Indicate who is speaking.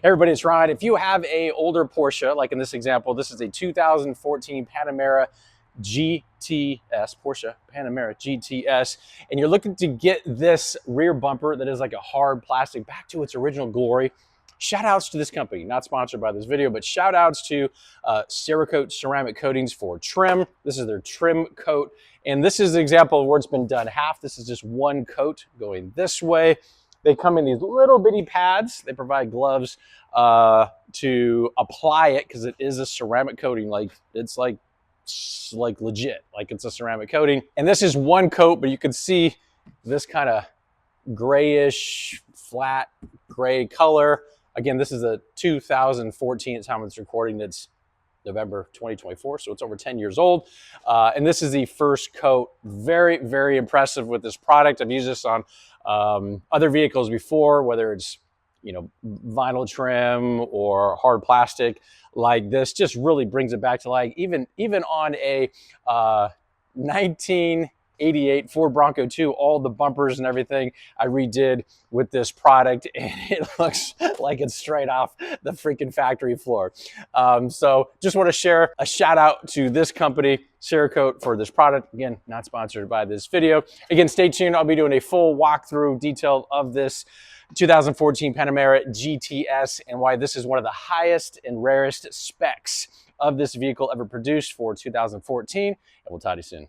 Speaker 1: Everybody, it's Ryan. If you have a older Porsche, like in this example, this is a 2014 Panamera GTS, Porsche Panamera GTS, and you're looking to get this rear bumper that is like a hard plastic back to its original glory, shout outs to this company. Not sponsored by this video, but shout outs to Cerakote Ceramic Coatings for trim. This is their trim coat, and this is an example of where it's been done half. This is just one coat going this way. They come in these little bitty pads. They provide gloves to apply it because it is a ceramic coating. Like it's like legit, like it's a ceramic coating. And this is one coat, but you can see this kind of grayish, flat gray color. Again, this is a 2014 at the time of this recording. That's November 2024, so it's over 10 years old. And this is the first coat. Very, very impressive with this product. I've used this on other vehicles before, whether it's vinyl trim or hard plastic like this. Just really brings it back to life. Even on a 1988 Ford Bronco 2, all the bumpers and everything I redid with this product, and it looks like it's straight off the freaking factory floor. So just want to share a shout out to this company, Cerakote, for this product. Again, not sponsored by this video. Again, stay tuned. I'll be doing a full walkthrough detail of this 2014 Panamera GTS and why this is one of the highest and rarest specs of this vehicle ever produced for 2014. And we'll talk to you soon.